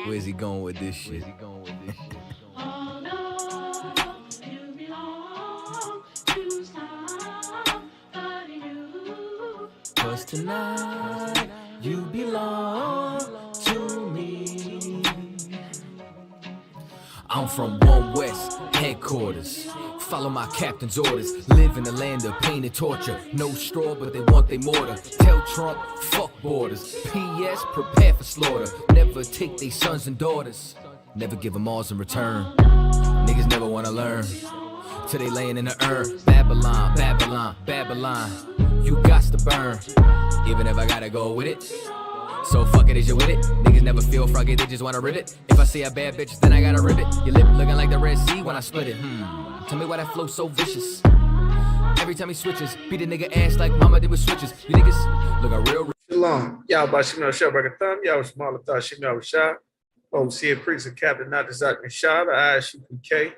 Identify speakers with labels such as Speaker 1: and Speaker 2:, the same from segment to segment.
Speaker 1: Where's he going with this shit?
Speaker 2: Oh no, you belong to somebody new.
Speaker 1: Cause tonight you belong to me. I'm from One West headquarters. Follow my captain's orders. Live in the land of pain and torture. No straw, but they want their mortar. Tell Trump, fuck borders. P.S. Prepare for slaughter. Never take their sons and daughters. Never give them alls in return. Niggas never wanna learn. Till they laying in the urn. Babylon, Babylon, Babylon. You got to burn. Even if I gotta go with it. So fuck it, is you with it? Niggas never feel froggy, they just wanna rip it. If I see a bad bitch, then I gotta rip it. Your lip looking like the Red Sea when I split it. Tell me why that flow so vicious. Every time he switches, beat a nigga ass like mama did with switches. You niggas looking real.
Speaker 3: Shalom. Y'all about Shimel Shabbat Thumb. Y'all was Malata Shimel Shah. Overseer Priest and Captain Natazak Nishah, the ISUPK.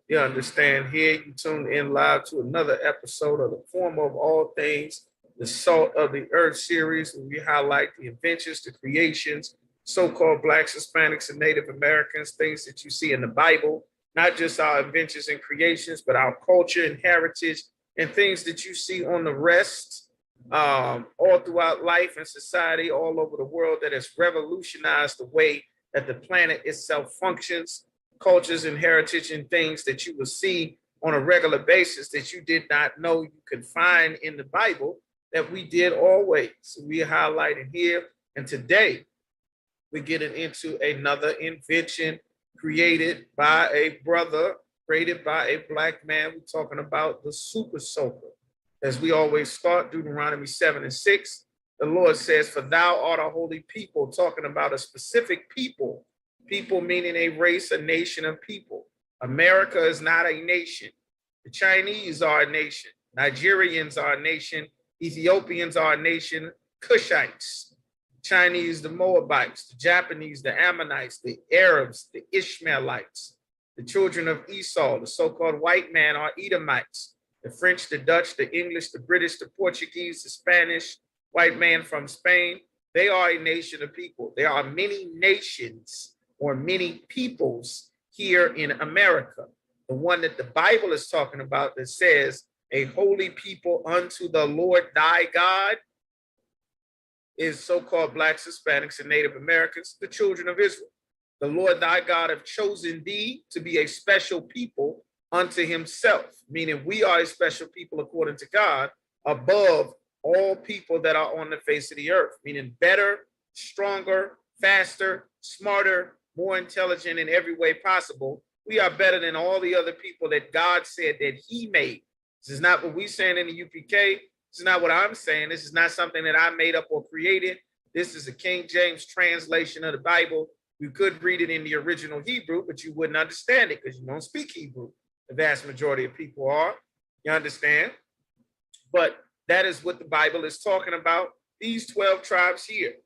Speaker 3: You understand here, you tune in live to another episode of the Form of All Things, the Salt of the Earth series, where we highlight the inventions, the creations, so-called Blacks, Hispanics, and Native Americans, things that you see in the Bible, not just our inventions and creations, but our culture and heritage, and things that you see on the rest, all throughout life and society, all over the world, that has revolutionized the way that the planet itself functions, cultures and heritage, and things that you will see on a regular basis that you did not know you could find in the Bible, that we did always. So we highlighted here. And today we're getting into another invention created by a brother, created by a Black man. We're talking about the Super Soaker. As we always start, Deuteronomy 7:6, the Lord says, "For thou art a holy people," talking about a specific people, people meaning a race, a nation of people. America is not a nation. The Chinese are a nation. Nigerians are a nation. Ethiopians are a nation. Cushites, Chinese, the Moabites, the Japanese, the Ammonites, the Arabs, the Ishmaelites, the children of Esau, the so-called white man are Edomites, the French, the Dutch, the English, the British, the Portuguese, the Spanish, white man from Spain. They are a nation of people. There are many nations or many peoples here in America. The one that the Bible is talking about that says, "A holy people unto the Lord thy God," is so-called Blacks, Hispanics, and Native Americans, the children of Israel. The Lord thy God have chosen thee to be a special people unto himself, meaning we are a special people according to God, above all people that are on the face of the earth, meaning better, stronger, faster, smarter, more intelligent in every way possible. We are better than all the other people that God said that he made. This is not what we're saying in the UPK. This is not what I'm saying. This is not something that I made up or created. This is a King James translation of the Bible. You could read it in the original Hebrew, but you wouldn't understand it because you don't speak Hebrew. The vast majority of people are. You understand? But that is what the Bible is talking about. These 12 tribes here,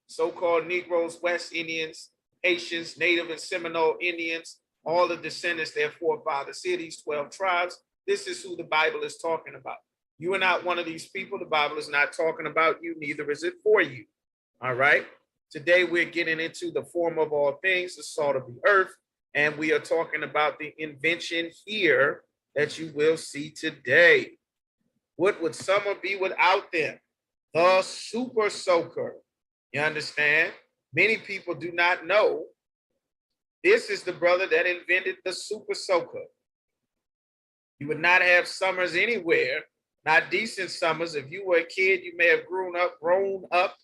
Speaker 3: so-called Negroes, West Indians, Haitians, Native and Seminole Indians, all the descendants, their forefathers here, these 12 tribes. This is who the Bible is talking about. You are not one of these people. The Bible is not talking about you, neither is it for you. All right. Today we're getting into the form of all things, the salt of the earth, and we are talking about the invention here that you will see today. What would summer be without them? The Super Soaker. You understand? Many people do not know this is the brother that invented the Super Soaker. You would not have summers anywhere, not decent summers. If you were a kid, you may have grown up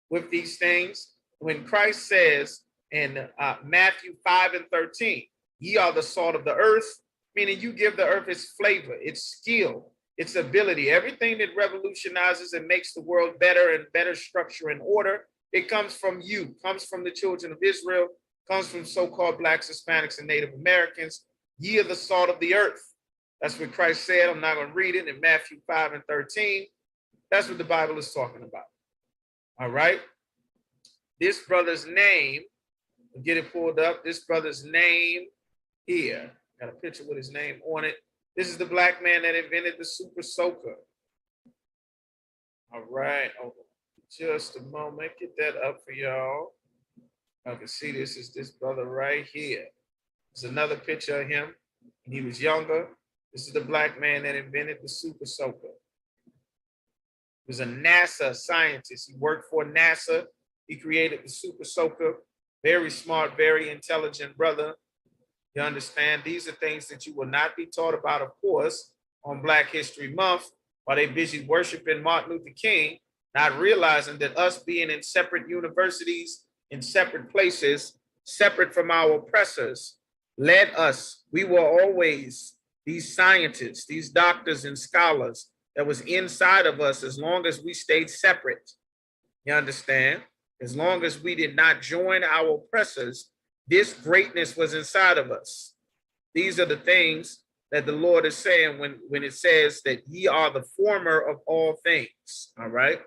Speaker 3: with these things. When Christ says in Matthew 5:13, "Ye are the salt of the earth," meaning you give the earth its flavor, its skill, its ability, everything that revolutionizes and makes the world better and better structure and order. It comes from you, comes from the children of Israel, comes from so-called Blacks, Hispanics, and Native Americans. Ye are the salt of the earth. That's what Christ said. I'm not going to read it in Matthew 5:13. That's what the Bible is talking about. All right. This brother's name, get it pulled up. This brother's name here. Got a picture with his name on it. This is the Black man that invented the Super Soaker. All right. Hold on just a moment. Get that up for y'all. I can see this is this brother right here. There's another picture of him when he was younger. This is the black man that invented the Super Soaker. He was a NASA scientist. He worked for NASA. He created the Super Soaker. Very smart, very intelligent brother. You understand? These are things that you will not be taught about, of course, on Black History Month while they busy worshiping Martin Luther King, not realizing that us being in separate universities, in separate places, separate from our oppressors, led us. We were always these scientists, these doctors and scholars that was inside of us as long as we stayed separate. You understand? As long as we did not join our oppressors, this greatness was inside of us. These are the things that the Lord is saying when it says that ye are the former of all things. All right.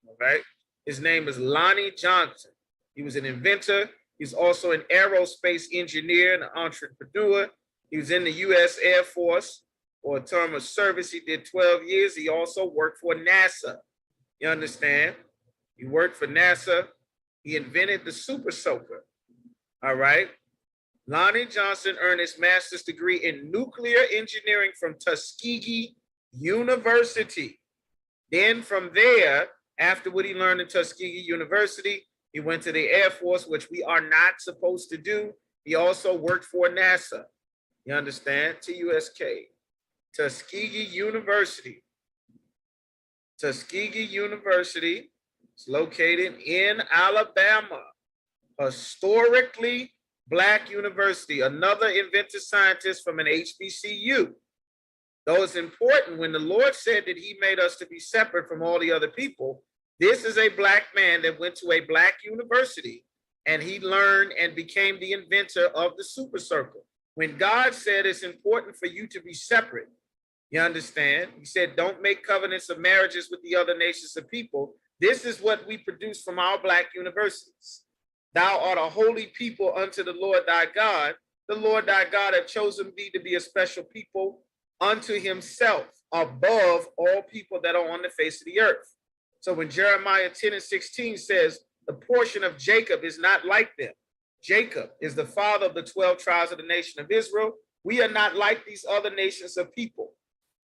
Speaker 3: All right. His name is Lonnie Johnson. He was an inventor. He's also an aerospace engineer and an entrepreneur. He was in the U.S. Air Force for a term of service. He did 12 years. He also worked for NASA. You understand? He worked for NASA. He invented the Super Soaker. All right. Lonnie Johnson earned his master's degree in nuclear engineering from Tuskegee University. Then from there, after what he learned at Tuskegee University, he went to the Air Force, which we are not supposed to do. He also worked for NASA. You understand? TUSK. Tuskegee University. Tuskegee University is located in Alabama. Historically Black university, another inventor scientist from an HBCU. Though it's important when the Lord said that he made us to be separate from all the other people, this is a Black man that went to a Black university and he learned and became the inventor of the Super Soaker. When God said it's important for you to be separate, you understand? He said, don't make covenants of marriages with the other nations of people. This is what we produce from our Black universities. Thou art a holy people unto the Lord thy God. The Lord thy God hath chosen thee to be a special people unto himself above all people that are on the face of the earth. So when Jeremiah 10:16 says, the portion of Jacob is not like them. Jacob is the father of the 12 tribes of the nation of Israel. We are not like these other nations of people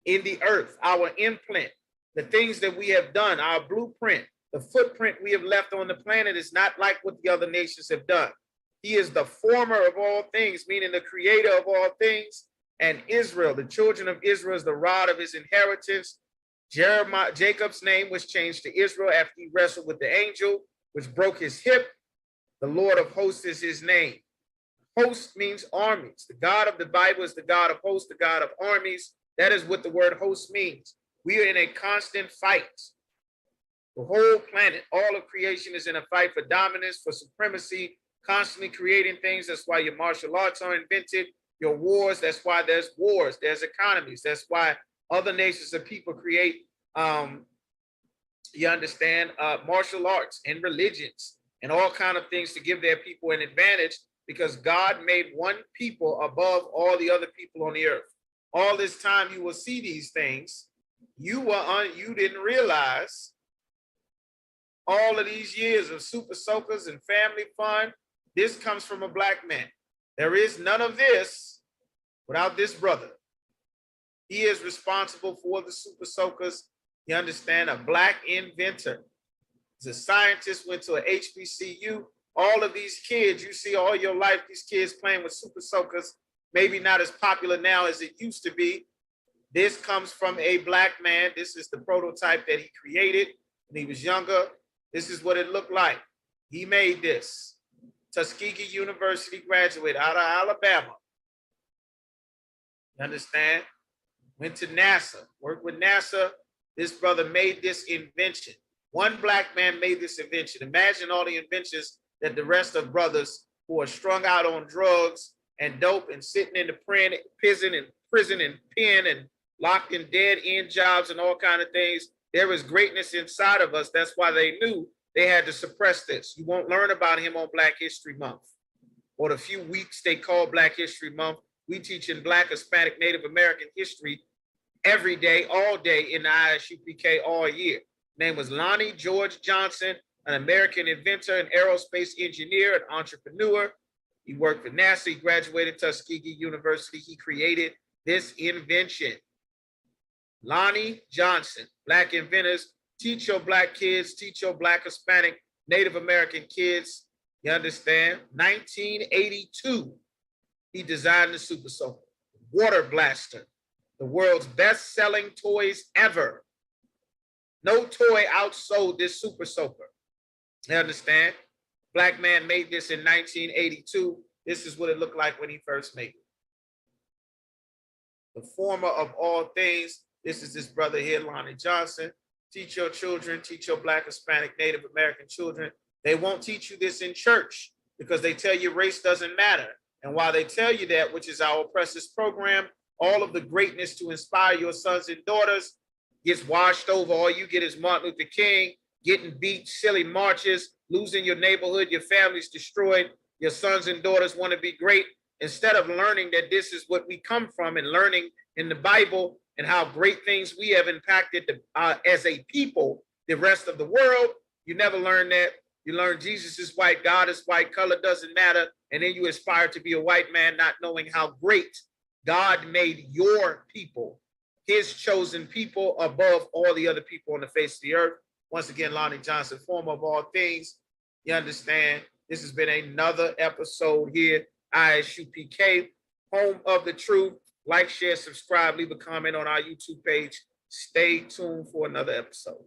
Speaker 3: in the earth. Our imprint, the things that we have done, our blueprint, the footprint we have left on the planet is not like what the other nations have done. He is the former of all things, meaning the creator of all things. And Israel, the children of Israel, is the rod of his inheritance. Jacob's name was changed to Israel after he wrestled with the angel, which broke his hip. The Lord of hosts is his name. Host means armies. The God of the Bible is the God of hosts, the God of armies. That is what the word host means. We are in a constant fight. The whole planet, all of creation is in a fight for dominance, for supremacy, constantly creating things. That's why your martial arts are invented, your wars. That's why there's wars, there's economies. That's why other nations of people create, you understand, martial arts and religions and all kinds of things to give their people an advantage, because God made one people above all the other people on the earth. All this time you will see these things. You didn't realize all of these years of Super Soakers and family fun, this comes from a Black man. There is none of this without this brother. He is responsible for the Super Soakers. You understand, a Black inventor. He's a scientist, went to a HBCU. All of these kids, you see all your life, these kids playing with Super Soakers, maybe not as popular now as it used to be. This comes from a Black man. This is the prototype that he created when he was younger. This is what it looked like. He made this. Tuskegee University graduate out of Alabama. You understand? Went to NASA, worked with NASA. This brother made this invention. One Black man made this invention. Imagine all the inventions that the rest of brothers who are strung out on drugs and dope and sitting in the prison and pen and locked in dead end jobs and all kinds of things. There is greatness inside of us. That's why they knew they had to suppress this. You won't learn about him on Black History Month or the few weeks they call Black History Month. We teach in Black, Hispanic, Native American history every day, all day in the ISUPK all year. Name was Lonnie George Johnson, an American inventor, an aerospace engineer, an entrepreneur. He worked for NASA. He graduated Tuskegee University. He created this invention. Lonnie Johnson, Black inventors, teach your Black kids, teach your Black, Hispanic, Native American kids. You understand? 1982, he designed the Super Soaker, water blaster, the world's best-selling toys ever. No toy outsold this Super Soaker. You understand? Black man made this in 1982. This is what it looked like when he first made it. The former of all things. This is this brother here, Lonnie Johnson. Teach your children, teach your Black, Hispanic, Native American children. They won't teach you this in church because they tell you race doesn't matter. And while they tell you that, which is our Oppressors program, all of the greatness to inspire your sons and daughters gets washed over. All you get is Martin Luther King getting beat, silly marches, losing your neighborhood, your family's destroyed, your sons and daughters want to be great. Instead of learning that this is what we come from and learning in the Bible and how great things we have impacted as a people, the rest of the world, you never learn that. You learn Jesus is white, God is white, color doesn't matter. And then you aspire to be a white man, not knowing how great God made your people, his chosen people, above all the other people on the face of the earth. Once again, Lonnie Johnson, former of all things. You understand? This has been another episode here, ISUPK, home of the truth. Like, share, subscribe, leave a comment on our YouTube page. Stay tuned for another episode.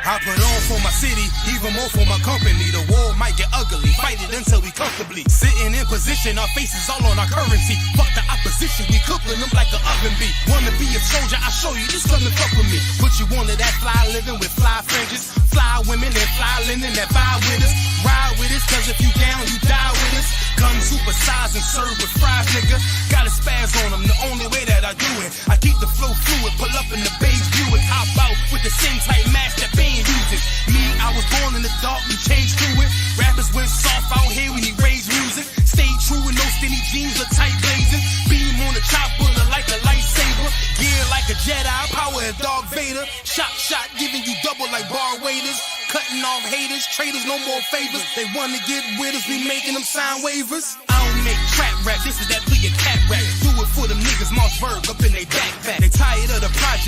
Speaker 4: I put on for my city, even more for my company. The war might get ugly, fight it until we comfortably sitting in position, our faces all on our currency. Fuck the opposition, we cooking them like an oven bee. Wanna be a soldier, I show you, just come and fuck with me. Put you onto that fly living with fly fringes, fly women and fly linen that vibe with us. Ride with us, cause if you down, you die with us. Guns supersized and served with fries, nigga. Got a spaz on them, the only way that I do it. I keep the flow fluid, pull up in the beige Buick, hop out with the same type mask that been using. Me, I was born in the dark, we changed to it. Rappers went soft out here, we need rage music. Stay true with no skinny jeans or tight blazing. Beam on the chopper like a lightsaber. Gear like a Jedi, power as Darth Vader. Shot, giving you double like bar waiters. Cutting off haters, traitors, no more favors. They wanna get with us, we making them sign waivers. I don't make trap rap, this is that plea cat rap. Do it for them niggas, Moss Berg up in they back.